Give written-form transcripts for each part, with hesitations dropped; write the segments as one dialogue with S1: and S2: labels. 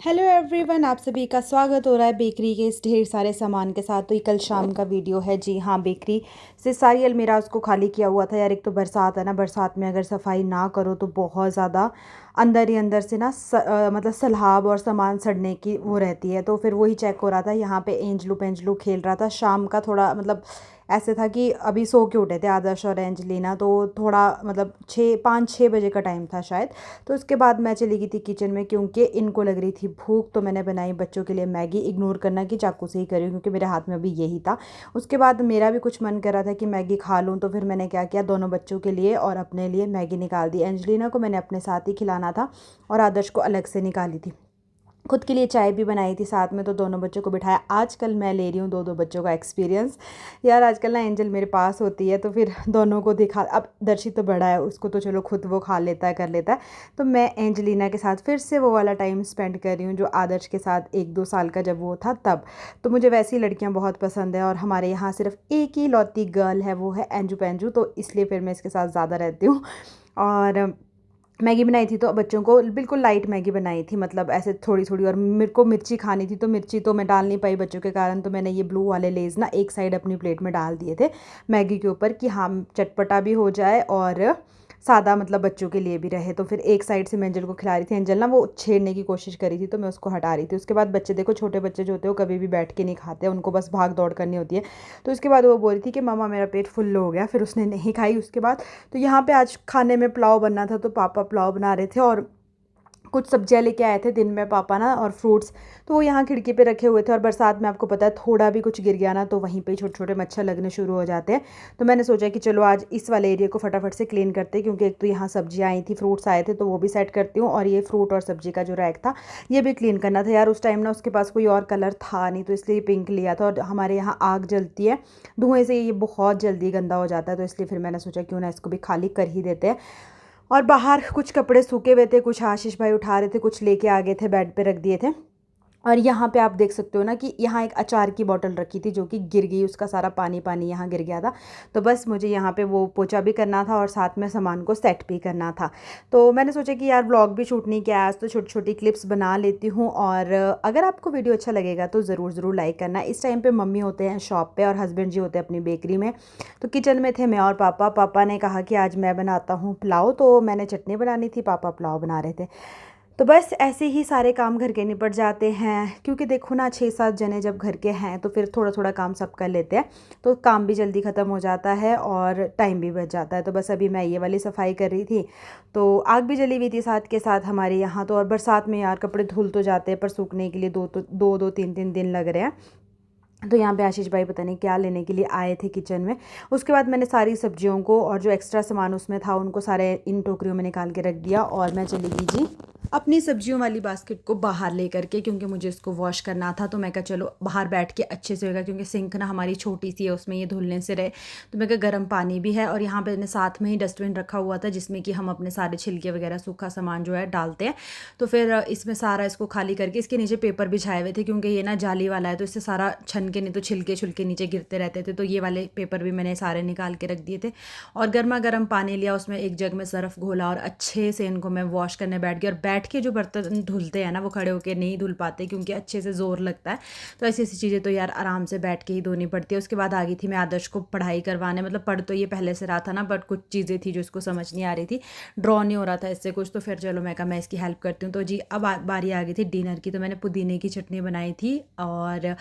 S1: Hello everyone, आप सभी का स्वागत हो रहा है बेकरी के इस ढेर सारे सामान के साथ। तो ये कल शाम का वीडियो है। जी हाँ, बेकरी से सारी अलमीरा उसको खाली किया हुआ था यार। एक तो बरसात है ना, बरसात में अगर सफाई ना करो तो बहुत ज़्यादा अंदर ही अंदर से ना मतलब सलाब और सामान सड़ने की वो रहती है। तो फिर वही चेक हो रहा था। यहाँ पे एंजलू पेंजलू खेल रहा था। शाम का थोड़ा मतलब ऐसे था कि अभी सो के उठे थे आदर्श और एंजलिना, तो थोड़ा मतलब 5-6 बजे का टाइम था शायद। तो उसके बाद मैं चली गई थी किचन में क्योंकि इनको लग रही थी भूख। तो मैंने बनाई बच्चों के लिए मैगी। इग्नोर करना कि चाकू से ही करी क्योंकि मेरे हाथ में अभी यही था। उसके बाद मेरा भी कुछ मन कर रहा था कि मैगी खा लूँ, तो फिर मैंने क्या किया, दोनों बच्चों के लिए और अपने लिए मैगी निकाल दी। एंजलिना को मैंने अपने साथ ही खिलाना था और आदर्श को अलग से निकाली थी। खुद के लिए चाय भी बनाई थी साथ में। तो दोनों बच्चों को बिठाया। आजकल मैं ले रही हूँ दो दो बच्चों का एक्सपीरियंस यार। आजकल ना एंजल मेरे पास होती है तो फिर दोनों को दिखा। अब दर्शी तो बड़ा है, उसको तो चलो खुद वो खा लेता है, कर लेता है। तो मैं एंजलिना के साथ फिर से वो वाला टाइम स्पेंड कर रही हूँ जो आदर्श के साथ 1-2 साल का जब वो था तब। तो मुझे वैसी लड़कियाँ बहुत पसंद है और हमारे यहाँ सिर्फ एक ही लौती गर्ल है, वो है एंजू पेंजू। तो इसलिए फिर मैं इसके साथ ज़्यादा रहती हूँ। और मैगी बनाई थी तो बच्चों को बिल्कुल लाइट मैगी बनाई थी, मतलब ऐसे थोड़ी थोड़ी। और मेरे को मिर्ची खानी थी तो मिर्ची तो मैं डाल नहीं पाई बच्चों के कारण। तो मैंने ये ब्लू वाले लेज़ ना एक साइड अपनी प्लेट में डाल दिए थे मैगी के ऊपर कि हाँ चटपटा भी हो जाए और सादा मतलब बच्चों के लिए भी रहे। तो फिर एक साइड से मैं एंजल को खिला रही थी। एंजल ना वो छेड़ने की कोशिश करी थी तो मैं उसको हटा रही थी। उसके बाद बच्चे देखो, छोटे बच्चे जो होते हैं वो कभी भी बैठ के नहीं खाते, उनको बस भाग दौड़ करनी होती है। तो उसके बाद वो बोल रही थी कि मम्मा मेरा पेट फुल हो गया, फिर उसने नहीं खाई उसके बाद। तो यहाँ पे आज खाने में पुलाव बनना था तो पापा पुलाव बना रहे थे और कुछ सब्जियां लेके आए थे दिन में पापा ना, और फ्रूट्स। तो वो यहाँ खिड़की पे रखे हुए थे और बरसात में आपको पता है थोड़ा भी कुछ गिर गया ना तो वहीं पे छोटे छोटे मच्छर लगने शुरू हो जाते हैं। तो मैंने सोचा कि चलो आज इस वाले एरिया को फटाफट से क्लीन करते हैं क्योंकि एक तो यहाँ सब्जियाँ आई थी, फ्रूट्स आए थे, तो वो भी सेट करती हूँ। और ये फ्रूट और सब्जी का जो रैक था ये भी क्लीन करना था यार। उस टाइम ना उसके पास कोई और कलर था नहीं तो इसलिए पिंक लिया था। और हमारे यहाँ आग जलती है, धुएं से ये बहुत जल्दी गंदा हो जाता है। तो इसलिए फिर मैंने सोचा क्यों ना इसको भी खाली कर ही देते हैं। और बाहर कुछ कपड़े सूखे हुए थे, कुछ आशीष भाई उठा रहे थे, कुछ लेके आ गए थे, बेड पे रख दिए थे। और यहाँ पे आप देख सकते हो ना कि यहाँ एक अचार की बोतल रखी थी जो कि गिर गई, उसका सारा पानी पानी यहाँ गिर गया था। तो बस मुझे यहाँ पे वो पोछा भी करना था और साथ में सामान को सेट भी करना था। तो मैंने सोचा कि यार व्लॉग भी शूट नहीं किया आज, तो छोटी छोटी क्लिप्स बना लेती हूँ। और अगर आपको वीडियो अच्छा लगेगा तो ज़रूर ज़रूर लाइक करना। इस टाइम पे मम्मी होते हैं शॉप पे और हस्बैंड जी होते हैं अपनी बेकरी में। तो किचन में थे मैं और पापा। पापा ने कहा कि आज मैं बनाता हूँ पुलाव, तो मैंने चटनी बनानी थी, पापा पुलाव बना रहे थे। तो बस ऐसे ही सारे काम घर के निपट जाते हैं क्योंकि देखो ना 6-7 जने जब घर के हैं तो फिर थोड़ा थोड़ा काम सब कर लेते हैं। तो काम भी जल्दी ख़त्म हो जाता है और टाइम भी बच जाता है। तो बस अभी मैं ये वाली सफाई कर रही थी तो आग भी जली हुई थी साथ के साथ हमारे यहाँ। तो और बरसात में यार कपड़े धुल तो जाते हैं पर सूखने के लिए दो दो तीन तीन दिन लग रहे हैं। तो यहाँ पे आशीष भाई पता नहीं क्या लेने के लिए आए थे किचन में। उसके बाद मैंने सारी सब्जियों को और जो एक्स्ट्रा सामान उसमें था उनको सारे इन टोकरियों में निकाल के रख दिया और मैं चली गई जी अपनी सब्जियों वाली बास्केट को बाहर ले करके क्योंकि मुझे इसको वॉश करना था। तो मैं कहा चलो बाहर बैठ के अच्छे से होगा क्योंकि सिंक ना हमारी छोटी सी है, उसमें ये धुलने से रहे। तो मैं कहा गर्म पानी भी है और यहाँ पे मैंने साथ में ही डस्टबिन रखा हुआ था जिसमें कि हम अपने सारे छिलके वगैरह सूखा सामान जो है डालते हैं। तो फिर इसमें सारा इसको खाली करके इसके नीचे पेपर बिछाए हुए थे क्योंकि ये ना जाली वाला है तो इससे सारा छन के नहीं तो छिलके छुलके नीचे गिरते रहते थे। तो ये वाले पेपर भी मैंने सारे निकाल के रख दिए थे और गर्मा गर्म पानी लिया, उसमें एक जग में सर्फ घोला और अच्छे से इनको मैं वॉश करने बैठ गई। और बैठ के जो बर्तन धुलते हैं ना वो खड़े होकर नहीं धुल पाते क्योंकि अच्छे से ज़ोर लगता है। तो ऐसी ऐसी चीज़ें तो यार आराम से बैठ के ही धोनी पड़ती है। उसके बाद आ गई थी मैं आदर्श को पढ़ाई करवाने, मतलब पढ़ तो ये पहले से रहा था ना बट कुछ चीज़ें थी जो इसको समझ नहीं आ रही थी, ड्रॉ नहीं हो रहा था इससे कुछ। तो फिर चलो मैं कहा मैं इसकी हेल्प करती हूँ। तो जी अब बारी आ गई थी डिनर की। तो मैंने पुदीने की चटनी बनाई थी और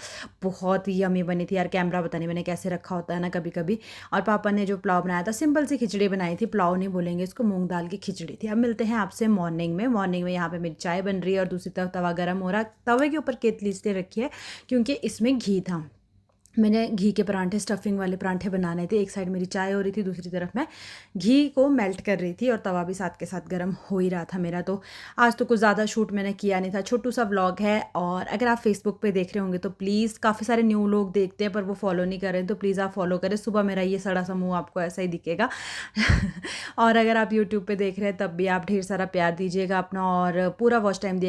S1: बहुत ही यमी बनी थी यार। कैमरा पता नहीं मैंने कैसे रखा होता है ना कभी कभी। और पापा ने जो पुलाव बनाया था सिंपल सी खिचड़ी बनाई थी, पुलाव नहीं बोलेंगे इसको, मूंग दाल की खिचड़ी थी। अब मिलते हैं आपसे मॉर्निंग में। मॉर्निंग में यहाँ पे मेरी चाय बन रही है और दूसरी तरफ तवा गर्म हो रहा है। तवे के ऊपर केतली इसलिए रखी है क्योंकि इसमें घी था। मैंने घी के परांठे, स्टफिंग वाले परांठे बनाने थे। एक साइड मेरी चाय हो रही थी, दूसरी तरफ मैं घी को मेल्ट कर रही थी और तवा भी साथ के साथ गर्म हो ही रहा था मेरा। तो आज तो कुछ ज़्यादा शूट मैंने किया नहीं था, छोटू सा व्लॉग है। और अगर आप फेसबुक पे देख रहे होंगे तो प्लीज़, काफ़ी सारे न्यू लोग देखते हैं पर वो फॉलो नहीं कर रहे हैं तो प्लीज़ आप फॉलो करें। सुबह मेरा ये सड़ा सा मुँह आपको ऐसा ही दिखेगा और अगर आप यूट्यूब पे देख रहे हैं तब भी आप ढेर सारा प्यार दीजिएगा अपना और पूरा वॉच टाइम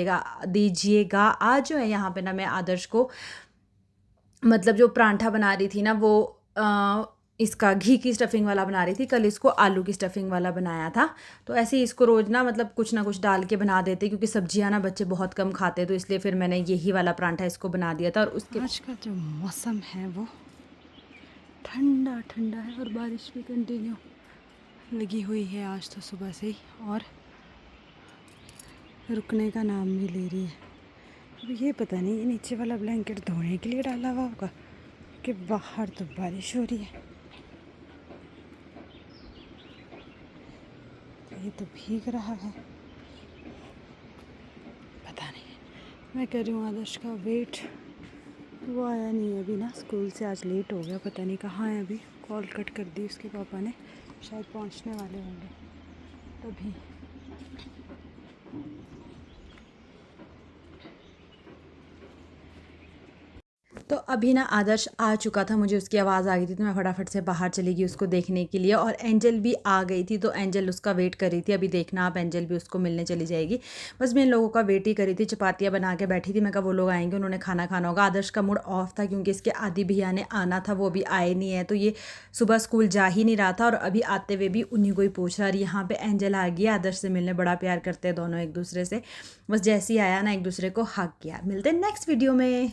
S1: दीजिएगा। आज जो है यहाँ पे ना मैं आदर्श को मतलब जो परांठा बना रही थी ना वो इसका घी की स्टफिंग वाला बना रही थी, कल इसको आलू की स्टफिंग वाला बनाया था। तो ऐसे ही इसको रोज़ ना मतलब कुछ ना कुछ डाल के बना देते, क्योंकि सब्जियां ना बच्चे बहुत कम खाते, तो इसलिए फिर मैंने यही वाला परांठा इसको बना दिया था। और उसके आज का जो मौसम है वो ठंडा ठंडा है और बारिश भी कंटिन्यू लगी हुई है आज तो सुबह से ही, और रुकने का नाम भी ले रही है। अब ये पता नहीं ये नीचे वाला ब्लैंकेट धोने के लिए डाला हुआ होगा कि बाहर तो बारिश हो रही है। ये तो भीग रहा है, पता नहीं। मैं कर रही हूँ आदर्श का वेट, वो आया नहीं है अभी ना, स्कूल से आज लेट हो गया, पता नहीं कहाँ है अभी। कॉल कट कर दी उसके पापा ने, शायद पहुँचने वाले होंगे तभी। तो अभी ना आदर्श आ चुका था, मुझे उसकी आवाज़ आ गई थी, तो मैं फटाफट से बाहर चली गई उसको देखने के लिए। और एंजल भी आ गई थी, तो एंजल उसका वेट कर रही थी। अभी देखना आप, एंजल भी उसको मिलने चली जाएगी। बस मैं इन लोगों का वेट ही करी थी, चपातियाँ बना के बैठी थी। मैं कहा वो लोग आएंगे, उन्होंने खाना खाना होगा। आदर्श का मूड ऑफ था क्योंकि इसके आदि भैया ने आना था, वो अभी आए नहीं है, तो ये सुबह स्कूल जा ही नहीं रहा था। और अभी आते हुए भी उन्हीं को ही पूछ रहा। यहाँ पे एंजल आ गई आदर्श से मिलने, बड़ा प्यार करते हैं दोनों एक दूसरे से। बस जैसे ही आया ना, एक दूसरे को हग किया। मिलते हैं नेक्स्ट वीडियो में।